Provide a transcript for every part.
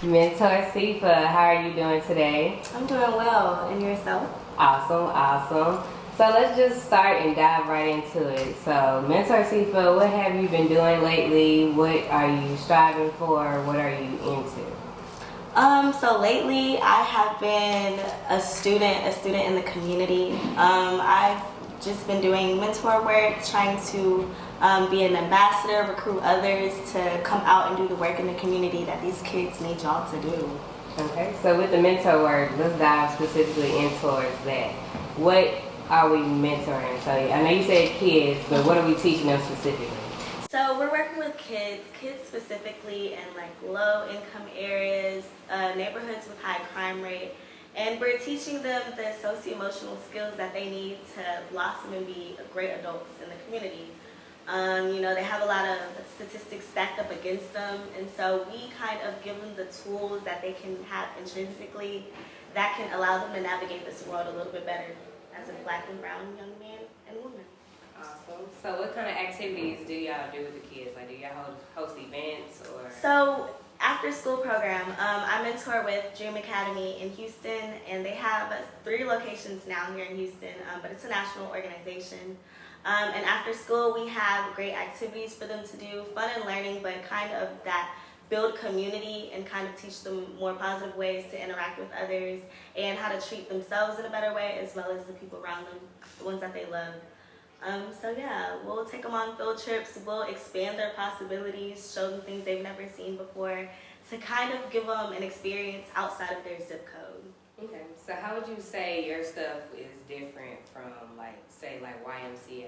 Mentor Sifa, how are you doing today? I'm doing well, and yourself? Awesome, awesome. So let's just start and dive right into it. So, Mentor Sifa, what have you been doing lately? What are you striving for? What are you into? So lately I have been a student in the community. I've just been doing mentor work, trying to be an ambassador, recruit others to come out and do the work in the community that these kids need y'all to do. Okay, so with the mentor work, let's dive specifically in towards that. What are we mentoring? So I know you said kids, but what are we teaching them specifically? So we're working with kids specifically in like low income areas, neighborhoods with high crime rate, and we're teaching them the socio-emotional skills that they need to blossom and be great adults in the community. They have a lot of statistics stacked up against them, and so we kind of give them the tools that they can have intrinsically that can allow them to navigate this world a little bit better as a Black and brown young man and woman. Awesome. So what kind of activities do y'all do with the kids? Like, do y'all host events or? So after school program, I mentor with Dream Academy in Houston, and they have 3 locations now here in Houston, but it's a national organization. And after school, we have great activities for them to do, fun and learning, but kind of that build community and kind of teach them more positive ways to interact with others and how to treat themselves in a better way, as well as the people around them, the ones that they love. So yeah, we'll take them on field trips, we'll expand their possibilities, show them things they've never seen before, to kind of give them an experience outside of their zip code. Okay, so how would you say your stuff is different from say YMCA?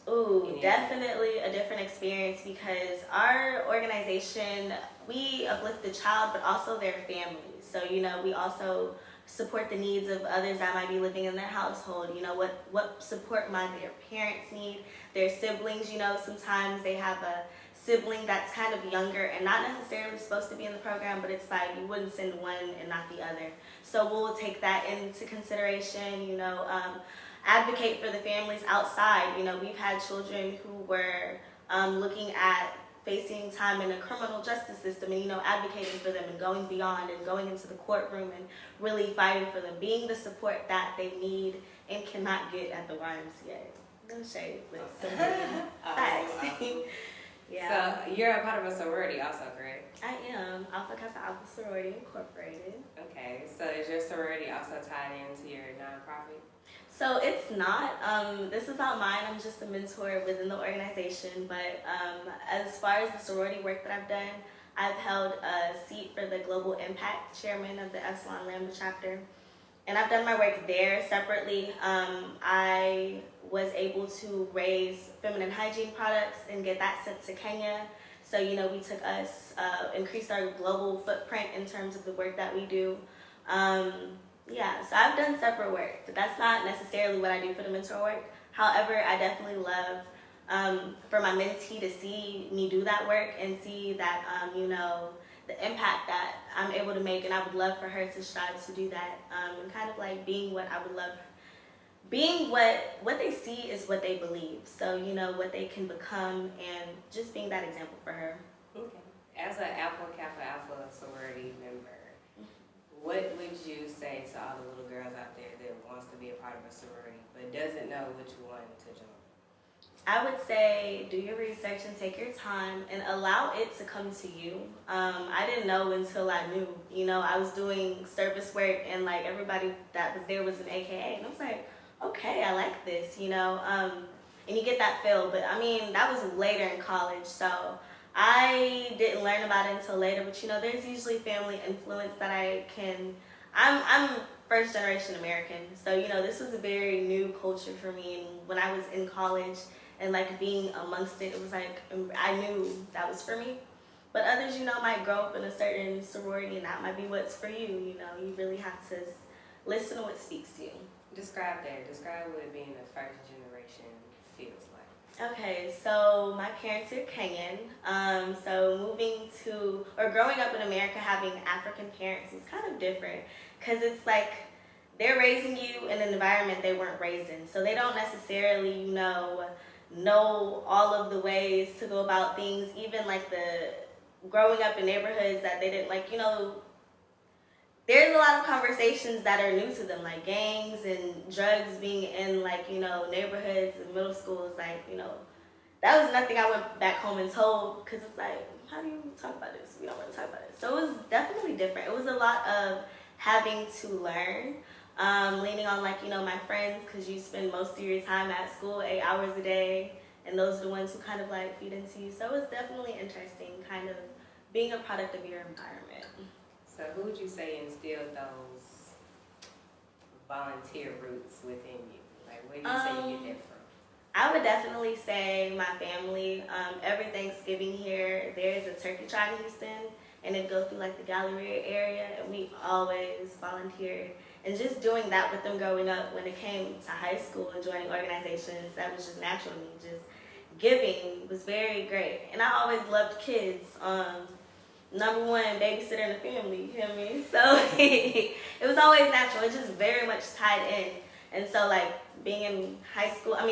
Ooh, definitely a different experience because our organization, we uplift the child but also their families. So, we also support the needs of others that might be living in their household. What support might their parents need, their siblings. Sometimes they have a sibling that's kind of younger and not necessarily supposed to be in the program, but it's like you wouldn't send one and not the other. So we'll take that into consideration, advocate for the families outside. We've had children who were looking at facing time in the criminal justice system and, advocating for them and going beyond and going into the courtroom and really fighting for them, being the support that they need and cannot get at the YMCA. No shade, but some facts. Awesome. Yeah. So you're a part of a sorority also, correct? I am. Kappa Alpha Sorority Incorporated. Okay, so is your sorority also tied into your nonprofit? So it's not. This is not mine. I'm just a mentor within the organization. But as far as the sorority work that I've done, I've held a seat for the Global Impact Chairman of the Epsilon Lambda chapter. And I've done my work there separately. I was able to raise feminine hygiene products and get that sent to Kenya. So, we took us, increased our global footprint in terms of the work that we do. Yeah, so I've done separate work, but that's not necessarily what I do for the mentor work. However, I definitely love for my mentee to see me do that work and see that, the impact that I'm able to make, and I would love for her to strive to do that, and kind of like being what I would love, being what they see is what they believe. So, what they can become and just being that example for her. Okay. As an Kappa Alpha sorority member, what would you say to all the little girls out there that wants to be a part of a sorority but doesn't know which one to join? I would say do your research and take your time and allow it to come to you. I didn't know until I knew. I was doing service work and like everybody that was there was an AKA, and I was like, okay, I like this, and you get that feel. But I mean, that was later in college, so I didn't learn about it until later. But there's usually family influence that I'm first generation American, so this was a very new culture for me. And when I was in college and like being amongst it, it was like I knew that was for me. But others, might grow up in a certain sorority and that might be what's for you. You really have to listen to what speaks to you. Describe that. Describe what being a first generation feels like. Okay, so my parents are Kenyan. So growing up in America having African parents is kind of different because it's like they're raising you in an environment they weren't raised in. So they don't necessarily, know all of the ways to go about things, even like growing up in neighborhoods that they didn't like, there's a lot of conversations that are new to them, like gangs and drugs being in, like, neighborhoods and middle schools, like, that was nothing I went back home and told, because it's like, how do you talk about this? We don't want to talk about it. So it was definitely different. It was a lot of having to learn, leaning on, like, my friends, because you spend most of your time at school 8 hours a day, and those are the ones who kind of, like, feed into you. So it was definitely interesting, kind of being a product of your environment. So who would you say instilled those volunteer roots within you? Like, where do you say you get that from? I would definitely say my family. Every Thanksgiving here, there's a turkey trot in Houston, and it goes through like the Galleria area, and we always volunteered. And just doing that with them growing up, when it came to high school and joining organizations, that was just natural to me. Just giving was very great. And I always loved kids. Number one, babysitter in the family, you hear me? So it was always natural. It just very much tied in. And so, like, being in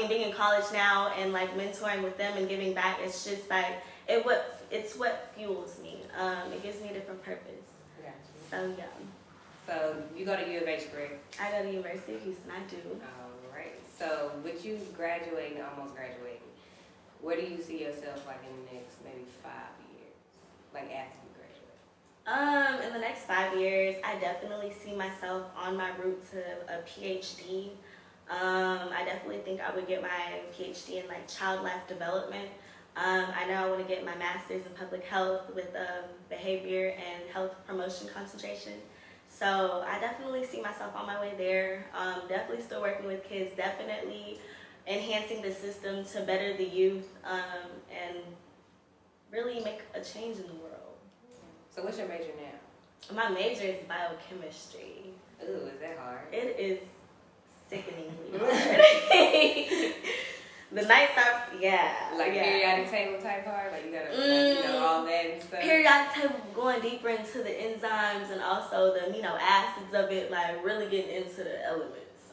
being in college now and, like, mentoring with them and giving back, it's just, like, it's what fuels me. It gives me a different purpose. Gotcha. So, yeah. So, you go to U of H, correct? I go to University of Houston, I do. All right. So, with you graduating, almost graduating, where do you see yourself, like, in the next maybe 5 years? Like, after you graduate? In the next 5 years, I definitely see myself on my route to a PhD. I definitely think I would get my PhD in, like, child life development. I know I want to get my master's in public health with behavior and health promotion concentration. So I definitely see myself on my way there. Definitely still working with kids, definitely enhancing the system to better the youth, and really make a change in the world. So what's your major now? My major is biochemistry. Ooh, is that hard? It is sickeningly hard. The nights are, Like periodic table type hard? Like you gotta, all that and stuff? Periodic table, going deeper into the enzymes and also the amino acids of it, like really getting into the elements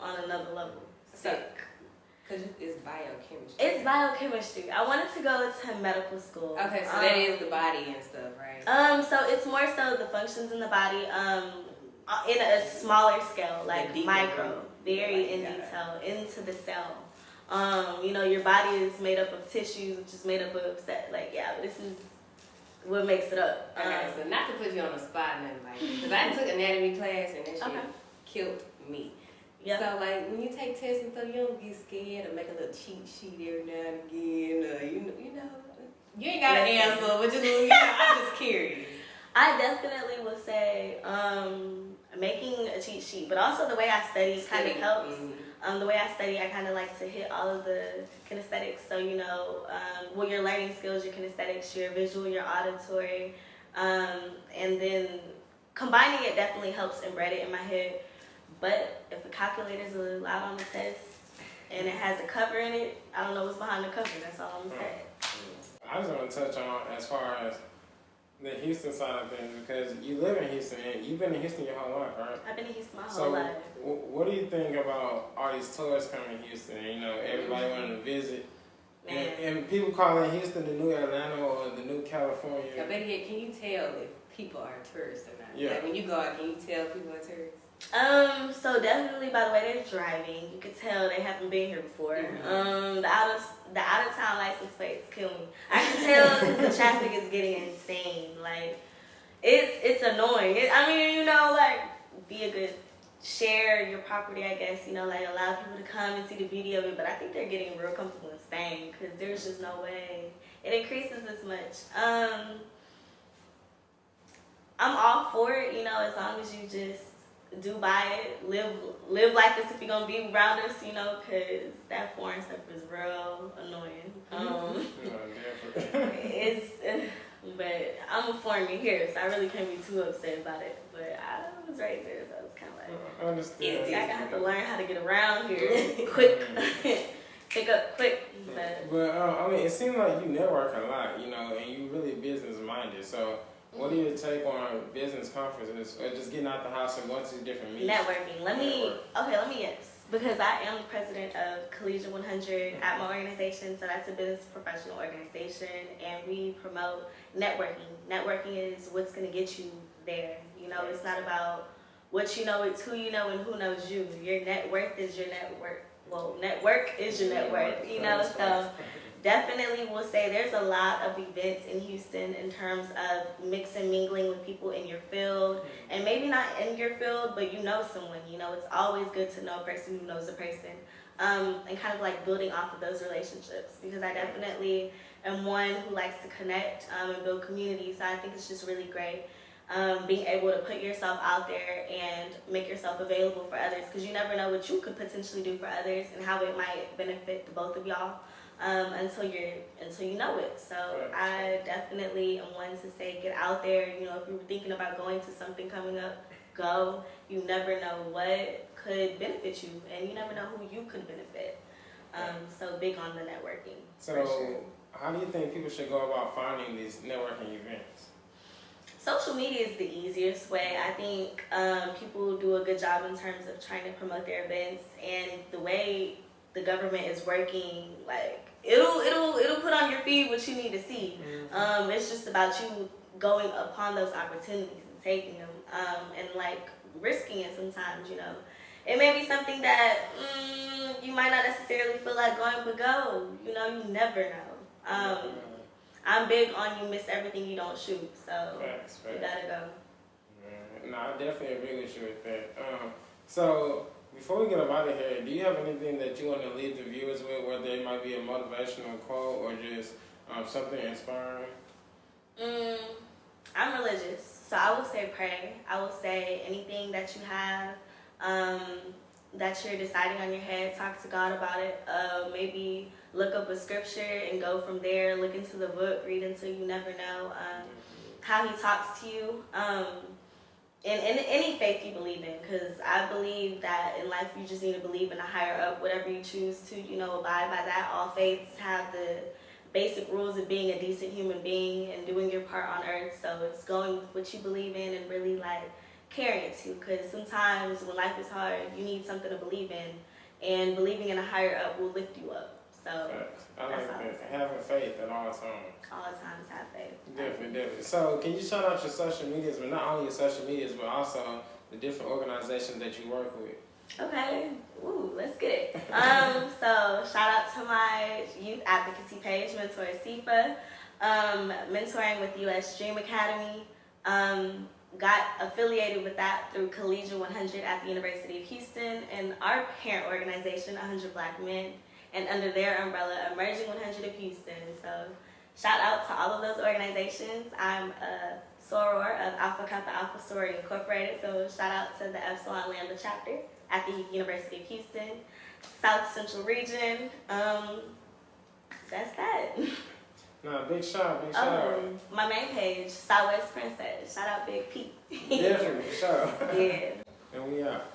on another level. Sick. Because it's biochemistry. It's biochemistry. I wanted to go to medical school. Okay, so that is the body and stuff, right? So it's more so the functions in the body, in a smaller scale, like micro, very in detail, into the cell. Your body is made up of tissues, which is made up of this is what makes it up. Okay, so not to put you on the spot and nothing like that, because I took anatomy class and that shit killed me. Yep. So, like, when you take tests and stuff, you don't get scared or make a little cheat sheet every now and again. You ain't got an answer, but I'm just curious. I definitely would say making a cheat sheet, but also the way I study kind of helps. The way I study, I kind of like to hit all of the kinesthetics. So, your learning skills, your kinesthetics, your visual, your auditory, and then combining it definitely helps embed it in my head. But if a calculator is allowed on the test and it has a cover in it, I don't know what's behind the cover. That's all I'm saying. I just want to touch on as far as the Houston side of things, because you live in Houston and you've been in Houston your whole life, right? I've been in Houston my whole life. So what do you think about all these tourists coming to Houston? Everybody wanting to visit. And people calling Houston the new Atlanta or the new California. Now, better yet, can you tell if people are tourists or not? Yeah. Like when you go out, can you tell people are tourists? So definitely by the way they're driving, you could tell they haven't been here before. The out of town license plates kill me. I can tell because the traffic is getting insane. Like it's annoying. Be a good share your property, I guess. Like allow people to come and see the beauty of it. But I think they're getting real comfortable and staying because there's just no way it increases this much. I'm all for it. As long as you just do buy it, live life as if you're gonna be around us, because that foreign stuff is real annoying. But I'm a foreigner here, so I really can't be too upset about it. But I was raised there, so it's kind of like I understand. I have to learn how to get around here quick, pick up quick. But it seems like you network a lot, and you really business minded. So. What do you take on business conferences or just getting out the house and going to different meetings? Networking. Let me guess. because I am the president of Collegiate 100 at my organization, so that's a business professional organization, and we promote networking. Networking is what's going to get you there. You know, it's not about what you know, it's who you know and who knows you. Your net worth is your network. Well, network is your net worth, you know, so definitely will say there's a lot of events in Houston in terms of mix and mingling with people in your field, and maybe not in your field, but you know someone. You know, it's always good to know a person who knows a person, and kind of like building off of those relationships, because I definitely am one who likes to connect and build community, so I think it's just really great. Being able to put yourself out there and make yourself available for others, because you never know what you could potentially do for others and how it might benefit the both of y'all until you know it. So I definitely am one to say get out there. You know, if you're thinking about going to something coming up, go. You never know what could benefit you, and you never know who you could benefit. So big on the networking. So for sure. How do you think people should go about finding these networking events? Social media is the easiest way. I think people do a good job in terms of trying to promote their events, and the way the government is working, like it'll put on your feed what you need to see. It's just about you going upon those opportunities and taking them, and like risking it sometimes. You know, it may be something that you might not necessarily feel like going, but go. You know, you never know. I'm big on you miss everything you don't shoot, so you gotta go. No, I definitely agree with you with that. So before we get up out of here, do you have anything that you want to leave the viewers with, whether it might be a motivational quote or just something inspiring? I'm religious, so I will say pray. I will say anything that you have that you're deciding on your head, talk to God about it. Maybe look up a scripture and go from there. Look into the book, read until you never know how he talks to you. In any faith you believe in, because I believe that in life you just need to believe in a higher up, whatever you choose to, you know, abide by that. All faiths have the basic rules of being a decent human being and doing your part on earth. So it's going with what you believe in and really like carrying it to, because sometimes when life is hard, you need something to believe in, and believing in a higher up will lift you up. So I like that. Having faith at all times. All times have faith. Definitely. So can you shout out your social medias, but not only your social medias, but also the different organizations that you work with? Okay. Ooh, let's get it. So shout out to my youth advocacy page, Mentor Sifa. Mentoring with US Dream Academy. Got affiliated with that through Collegiate 100 at the University of Houston, and our parent organization, 100 Black Men, and under their umbrella, Emerging 100 of Houston. So shout out to all of those organizations. I'm a soror of Kappa Alpha Sorority Incorporated, so shout out to the Epsilon Lambda chapter at the University of Houston, South Central Region. That's that. No, big shout out. My main page, Souwest Princess. Shout out Big P. Definitely, for sure. Yeah. And we out.